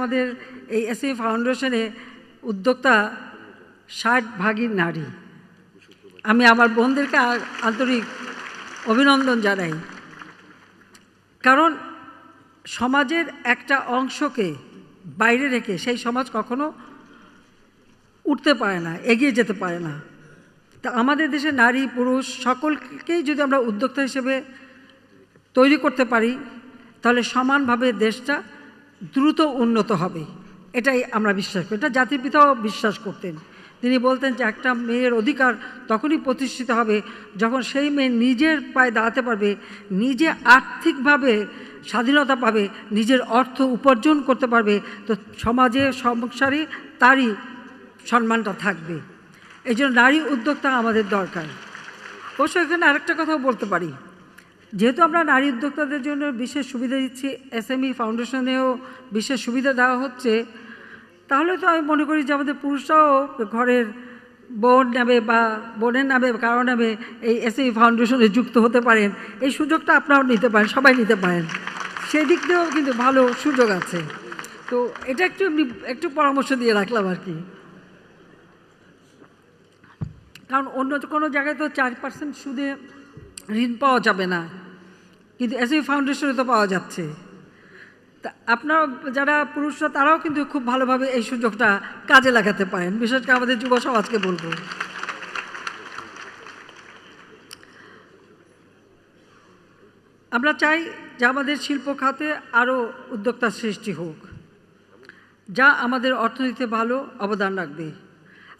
আমাদের এই এসএমই ফাউন্ডেশনে উদ্যোক্তা 60% নারী। আমি আমার বোনদেরকে আন্তরিক অভিনন্দন জানাই, কারণ সমাজের একটা অংশকে বাইরে রেখে সেই সমাজ কখনো উঠতে পারে না, এগিয়ে যেতে পারে না। তা আমাদের দেশে নারী পুরুষ সকলকেই যদি আমরা উদ্যোক্তা হিসেবে তৈরি করতে পারি, তাহলে সমানভাবে দেশটা দ্রুত উন্নত হবে, এটাই আমরা বিশ্বাস করি। এটা জাতির পিতাও বিশ্বাস করতেন। তিনি বলতেন যে একটা মেয়ের অধিকার তখনই প্রতিষ্ঠিত হবে যখন সেই মেয়ে নিজের পায়ে দাঁড়াতে পারবে, নিজে আর্থিকভাবে স্বাধীনতা পাবে, নিজের অর্থ উপার্জন করতে পারবে, তো সমাজে সংসারে তারই সম্মানটা থাকবে। এই জন্য নারী উদ্যোক্তা আমাদের দরকার। অবশ্য এখানে আরেকটা কথাও বলতে পারি, যেহেতু আমরা নারী উদ্যোক্তাদের জন্য বিশেষ সুবিধা দিচ্ছি, এসএমই ফাউন্ডেশনেও বিশেষ সুবিধা দেওয়া হচ্ছে, তাহলে তো আমি মনে করি যে আমাদের পুরুষরাও ঘরের বোন নামে বা বোনের নামে কারো নামে এই এসএমই ফাউন্ডেশনে যুক্ত হতে পারেন। এই সুযোগটা আপনারাও নিতে পারেন, সবাই নিতে পারেন, সেই দিক দিয়েও কিন্তু ভালো সুযোগ আছে। তো এটা একটু পরামর্শ দিয়ে রাখলাম আর কি। কারণ অন্য কোনো জায়গায় তো 4% সুদে ঋণ পাওয়া যাবে না, কিন্তু এসএমই ফাউন্ডেশনে তো পাওয়া যাচ্ছে। তা আপনারা যারা পুরুষরা তারাও কিন্তু খুব ভালোভাবে এই সুযোগটা কাজে লাগাতে পারেন, বিশেষ করে আমাদের যুব সমাজকে বলবো। আমরা চাই যে আমাদের শিল্প খাতে আরও উদ্যোক্তা সৃষ্টি হোক, যা আমাদের অর্থনীতিতে ভালো অবদান রাখবে।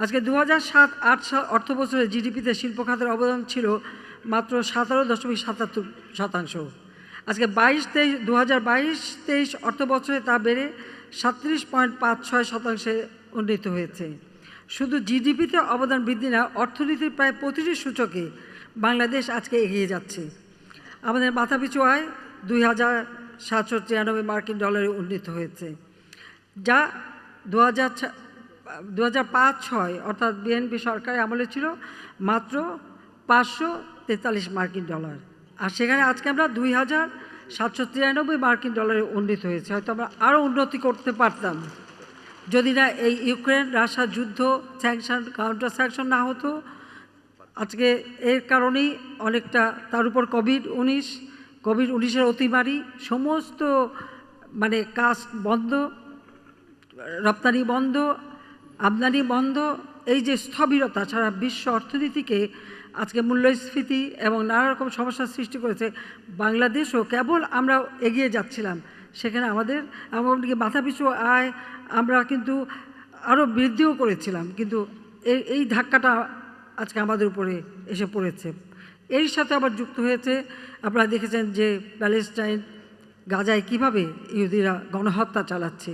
আজকে 2007-08 অর্থবছরে জিডিপিতে শিল্প খাতের অবদান ছিল মাত্র 17.77%। আজকে 2022-23 অর্থবছরে তা বেড়ে 37.56% উন্নীত হয়েছে। শুধু জিডিপিতে অবদান বৃদ্ধি না, অর্থনীতির প্রায় প্রতিটি সূচকে বাংলাদেশ আজকে এগিয়ে যাচ্ছে। আমাদের মাথাপিছু আয় $2,793 উন্নীত হয়েছে, যা 2005-06 অর্থাৎ বিএনপি সরকারের আমলে ছিল মাত্র $543। আর সেখানে আজকে আমরা $2,793 উন্নীত হয়েছে। হয়তো আমরা আরও উন্নতি করতে পারতাম যদি না এই ইউক্রেন রাশিয়া যুদ্ধ, স্যাংশন, কাউন্টার স্যাংশন না হতো। আজকে এর কারণেই অনেকটা, তার উপর কোভিড-19 অতিমারি, সমস্ত কাজ বন্ধ, রপ্তানি বন্ধ, আমদানি বন্ধ, এই যে স্থবিরতা সারা বিশ্ব অর্থনীতিকে আজকে মূল্যস্ফীতি এবং নানা রকম সমস্যার সৃষ্টি করেছে। বাংলাদেশও কেবল আমরা এগিয়ে যাচ্ছিলাম, সেখানে আমাদের এমনকি মাথাপিছু আয় আমরা কিন্তু আরও বৃদ্ধিও করেছিলাম, কিন্তু এই ধাক্কাটা আজকে আমাদের উপরে এসে পড়েছে। এর সাথে আবার যুক্ত হয়েছে, আপনারা দেখেছেন যে প্যালেস্টাইন গাজায় কিভাবে ইহুদিরা গণহত্যা চালাচ্ছে,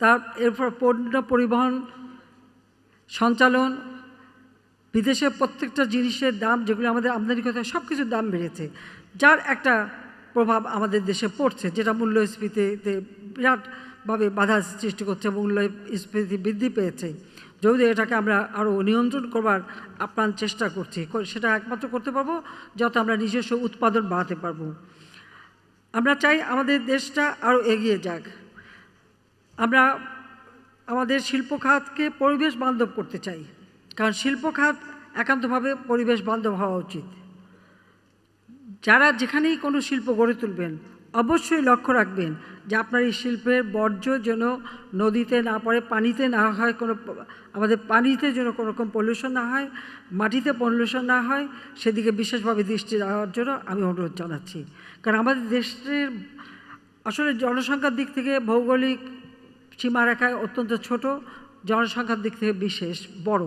তার এরপর পণ্য পরিবহন, সঞ্চালন, বিদেশের প্রত্যেকটা জিনিসের দাম যেগুলো আমাদের আমদানি করতে হয় সব কিছুর দাম বেড়েছে, যার একটা প্রভাব আমাদের দেশে পড়ছে, যেটা মূল্যস্ফীতিতে বিরাটভাবে বাধা সৃষ্টি করছে। মূল্যস্ফীতি বৃদ্ধি পেয়েছে, যদিও এটাকে আমরা আরও নিয়ন্ত্রণ করবার আপ্রাণ চেষ্টা করছি। সেটা একমাত্র করতে পারবো যত আমরা নিজস্ব উৎপাদন বাড়াতে পারবো। আমরা চাই আমাদের দেশটা আরও এগিয়ে যাক। আমরা আমাদের শিল্প খাতকে পরিবেশ বান্ধব করতে চাই, কারণ শিল্প খাত একান্তভাবে পরিবেশ বান্ধব হওয়া উচিত। যারা যেখানেই কোনো শিল্প গড়ে তুলবেন অবশ্যই লক্ষ্য রাখবেন যে আপনার এই শিল্পের বর্জ্য যেন নদীতে না পড়ে, পানিতে না হয়, আমাদের পানিতে যেন কোনো রকম পলিউশন না হয়, মাটিতে পলিউশন না হয়, সেদিকে বিশেষভাবে দৃষ্টি দেওয়ার জন্য আমি অনুরোধ জানাচ্ছি। কারণ আমাদের দেশের আসলে জনসংখ্যার দিক থেকে ভৌগোলিক সীমারেখায় অত্যন্ত ছোট, জনসংখ্যার দিক থেকে বিশেষ বড়।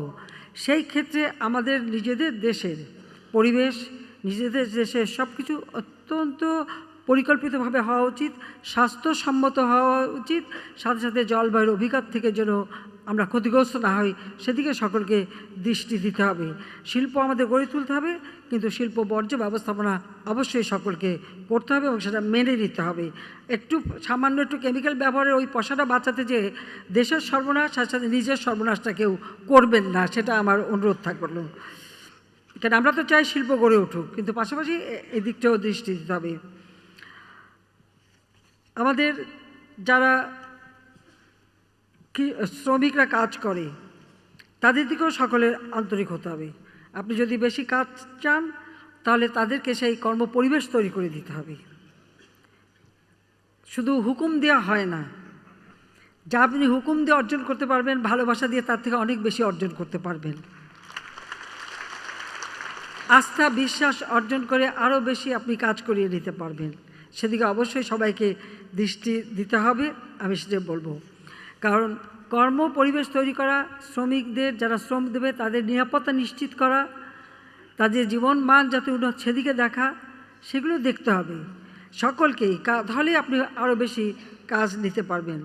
সেই ক্ষেত্রে আমাদের নিজেদের দেশের পরিবেশ, নিজেদের দেশের সব কিছু অত্যন্ত পরিকল্পিতভাবে হওয়া উচিত, স্বাস্থ্যসম্মত হওয়া উচিত, সাথে সাথে জলবায়ুর অভিঘাত থেকে যেন আমরা ক্ষতিগ্রস্ত না হই সেদিকে সকলকে দৃষ্টি দিতে হবে। শিল্প আমাদের গড়ে তুলতে হবে, কিন্তু শিল্প বর্জ্য ব্যবস্থাপনা অবশ্যই সকলকে করতে হবে এবং সেটা মেনে নিতে হবে। সামান্য একটু কেমিক্যাল ব্যবহারের ওই পয়সাটা বাঁচাতে যে দেশের সর্বনাশ, সাথে সাথে নিজের সর্বনাশটা কেউ করবেন না, সেটা আমার অনুরোধ থাকলো। কারণ আমরা তো চাই শিল্প গড়ে উঠুক, কিন্তু পাশাপাশি এই দিকটাও দৃষ্টি দিতে হবে। আমাদের যারা কি শ্রমিকরা কাজ করে তাদের দিকেও সকলের আন্তরিক হতে হবে। আপনি যদি বেশি কাজ চান তাহলে তাদেরকে সেই কর্মপরিবেশ তৈরি করে দিতে হবে। শুধু হুকুম দেওয়া হয় না, যা আপনি হুকুম দিয়ে অর্জন করতে পারবেন, ভালোবাসা দিয়ে তার থেকে অনেক বেশি অর্জন করতে পারবেন। আস্থা বিশ্বাস অর্জন করে আরও বেশি আপনি কাজ করিয়ে নিতে পারবেন। সেদিকে অবশ্যই সবাইকে দৃষ্টি দিতে হবে, আমি সেটা বলবো। কারণ কর্ম পরিবেশ তৈরি করা, শ্রমিকদের যারা শ্রম দেবে তাদের নিরাপত্তা নিশ্চিত করা, তাদের জীবন মান যাতে উন্নত সেদিকে দেখা, সেগুলো দেখতে হবে সকলকেই। তাহলেই আপনি আরও বেশি কাজ নিতে পারবেন।